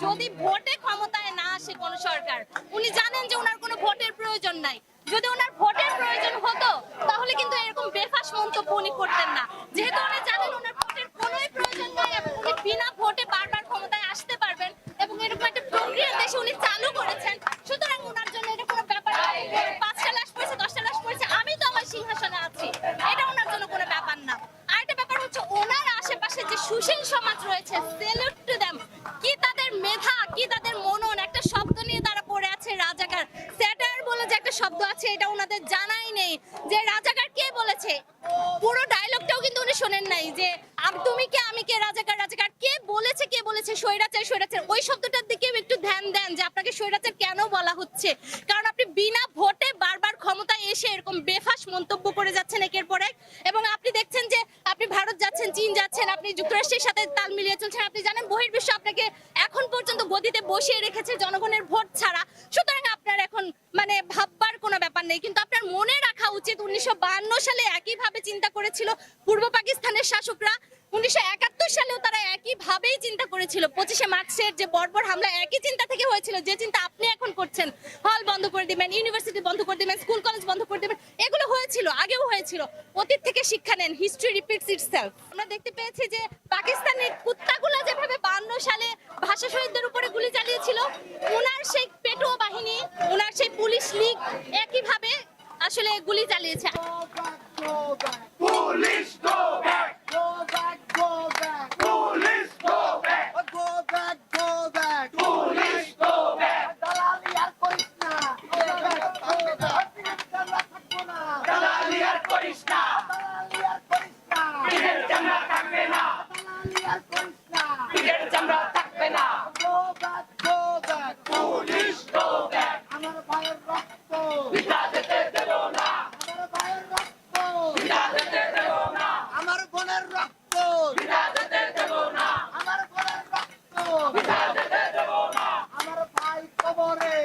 যদি ভোটে ক্ষমতায় না আসে কোন সরকার, উনি জানেন যে ওনার কোনো ভোটের প্রয়োজন নাই। যদি ওনার ভোটের প্রয়োজন হতো তাহলে কিন্তু এরকম বেফাস মন্তব্য উনি করতেন না। যেহেতু উনি জানেন ওনার ভোটের কোনোই প্রয়োজন নাই এবং উনি বিনা ভোটে বারবার ক্ষমতায় আসতে পারবেন এবং এরকম একটা প্রক্রিয়া দেশে উনি চালু করেছেন, সুতরাং ওনার জন্য এটা কোনো ব্যাপার না। 5টা লাশ পড়েছে, 10টা লাশ পড়েছে, আমি তো আমার সিংহাসনে আছি, এটা ওনার জন্য কোনো ব্যাপার না। আরেকটা ব্যাপার হচ্ছে ওনার আশেপাশে যে সুশীল সমাজ রয়েছে, সেলুট টু দেম। কি তাদের মেধা, কি তাদের মনন, একটা শব্দ নিয়ে তারা পড়ে আছে রাজাকার। স্যাটার বলে যে একটা শব্দ আছে এটা ওনাদের জানাই নেই যে রাজাকার কে বলেছে। পুরো ডায়লগটাও কিন্তু উনি শোনেন নাই যে তুমি কে আমি কে রাজাকার রাজাকার কে বলেছে স্বৈরাচার স্বৈরাচার। ওই শব্দটার দিকে একটু ধ্যান দেন যে আপনাকে স্বৈরাচার কেন বলা হচ্ছে, কারণ আপনি বিনা ভোটে বারবার ক্ষমতায় এসে এরকম বেফাস মন্তব্য করে যাচ্ছেন একের পর এক। এবং আপনি দেখছেন যে আপনি ভারত যাচ্ছেন, চীন যাচ্ছেন, আপনি যুক্তরাষ্ট্রের সাথে তাল মিলিয়ে চলছেন। আপনি জানেন বহির্বিশ্ব আপনাকে এখন পর্যন্ত গদিতে বসিয়ে রেখেছে জনগণের ভোট ছাড়া। সুতরাং আপনার এখন মানে ভাববার কোনো ব্যাপার নেই। কিন্তু আপনার মনে রাখা উচিত 1952 সালে একইভাবে চিন্তা করেছিল পূর্ব পাকিস্তানের শাসকরা। 1971 সালেও তারা একইভাবেই চিন্তা করেছিল। 25শে মার্চের যে বর্বর হামলা একই চিন্তা থেকে হয়েছিল, যে চিন্তা আপনি এখন করছেন। হল বন্ধ করে দিবেন, ইউনিভার্সিটি বন্ধ করে দিবেন, স্কুল কলেজ বন্ধ করে দিবেন, এগুলো হয়েছিল, আগেও হয়েছিল। অতীত থেকে শিক্ষা নেন, হিস্ট্রি রিপিটস ইটসেলফ। আমরা দেখতে পেয়েছি যে পাকিস্তানের কুত্তাগুলো যেভাবে 52 সালে ভাষা শহীদদের উপরে গুলি চালিয়েছিল, ওনার সেই পেটোয়া বাহিনী, ওনার সেই পুলিশ লীগ একইভাবে আসলে গুলি চালিয়েছে। Police go back! Go back, go back, Police go back! go back, go back. Police go back! দালালি আর করিস না। থাকবো না। দালালি আর করিস না! দালালি আর করিস না। পিঠের চামড়া থাকবে না! দালালি আর করিস না। পিঠের চামড়া থাকবে না! Go back, go back. Police go back! আমার ভাইয়ের রক্ত, পিতা যেতে দেব না! আমার ভাইয়ের রক্ত, পিতা যেতে দেব না! আমার বোনের রক্ত, পিতা যেতে দেব না! আমার বোনের রক্ত, পিতা যেতে দেব না! আমার ভাই কবরে,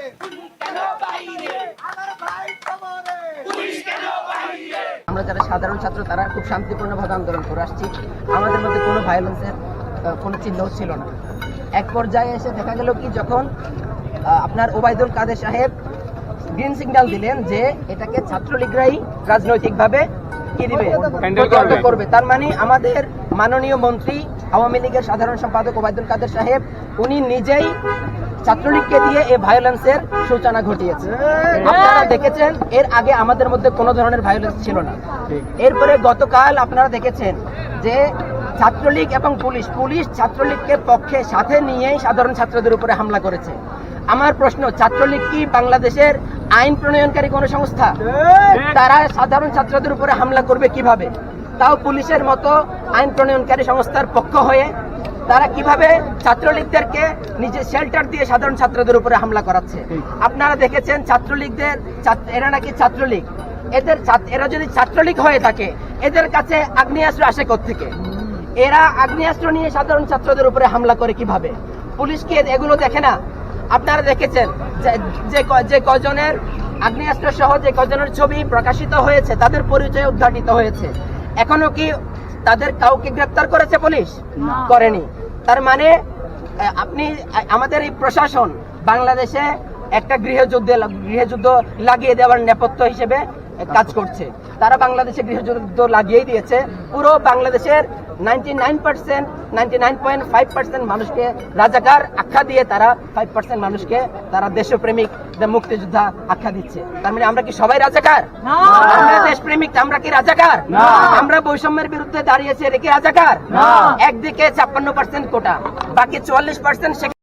কেন বাইরে? আমার ভাই কবরে। পুলিশ কেন বাইরে? আমরা যারা সাধারণ ছাত্র তারা খুব শান্তিপূর্ণভাবে আন্দোলন করে আসছি। আমাদের মধ্যে কোনো ভায়োলেন্সের কোনো চিহ্নও ছিল না। এক পর্যায়ে এসে দেখা গেল কি, যখন আপনার ওবায়দুল কাদের সাহেব গ্রিন সিগন্যাল দিলেন যে এটাকে ছাত্রলীগরাই রাজনৈতিকভাবে কি দিবে, প্রতিহত করবে। তার মানে আমাদের মাননীয় মন্ত্রী আওয়ামী লীগের সাধারণ সম্পাদক ওবায়দুল কাদের সাহেব উনি নিজেই ছাত্রলীগকে দিয়ে এই ভায়োলেন্সের সূচনা ঘটিয়েছে। আপনারা দেখেছেন এর আগে আমাদের মধ্যে কোনো ধরনের ভায়োলেন্স ছিল না। এরপরে গতকাল আপনারা দেখেছেন যে ছাত্রলীগ এবং পুলিশ ছাত্রলীগকে পক্ষে সাথে নিয়েই সাধারণ ছাত্রদের উপরে হামলা করেছে। আমার প্রশ্ন, ছাত্রলীগ কি বাংলাদেশের আইন প্রণয়নকারী কোনো সংস্থা? তারা সাধারণ ছাত্রদের উপরে হামলা করবে কিভাবে? তাও পুলিশের মতো আইন প্রণয়নকারী সংস্থার পক্ষ হয়ে তারা কিভাবে ছাত্রলীগদেরকে নিজে শেল্টার দিয়ে সাধারণ ছাত্রদের উপরে হামলা করাচ্ছে। আপনারা দেখেছেন ছাত্রলীগদের, এরা নাকি ছাত্রলীগ, এরা যদি ছাত্রলীগ হয়ে থাকে এদের কাছে আগ্নেয়াস্ত্র আসে কোত্থেকে? এরা আগ্নেয়াস্ত্র নিয়ে সাধারণ ছাত্রদের উপরে হামলা করে কিভাবে? পুলিশ কি এগুলো দেখে না? আপনারা দেখেছেন যে কজনের আগ্নেয়াস্ত্র সহ যে কজনের ছবি প্রকাশিত হয়েছে তাদের পরিচয় উদ্ঘাটিত হয়েছে। এখনো কি তাদের কাউকে গ্রেফতার করেছে পুলিশ? করেনি। তার মানে আপনি আমাদের এই প্রশাসন বাংলাদেশে একটা গৃহযুদ্ধ লাগিয়ে দেওয়ার নেপথ্য হিসেবে কাজ করছে। তারা বাংলাদেশে গৃহযুদ্ধ লাগিয়েই দিয়েছে। পুরো বাংলাদেশের 99.5% মানুষকে রাজাকার আখ্যা দিয়ে তারা 5% মানুষকে তারা দেশপ্রেমিক, মুক্তিযোদ্ধা আখ্যা দিচ্ছে। তার মানে আমরা কি সবাই রাজাকার? আমরা দেশপ্রেমিক, আমরা কি রাজাকার? আমরা বৈষম্যের বিরুদ্ধে দাঁড়িয়েছি, এটা কি রাজাকার? একদিকে 56% কোটা, বাকি 44%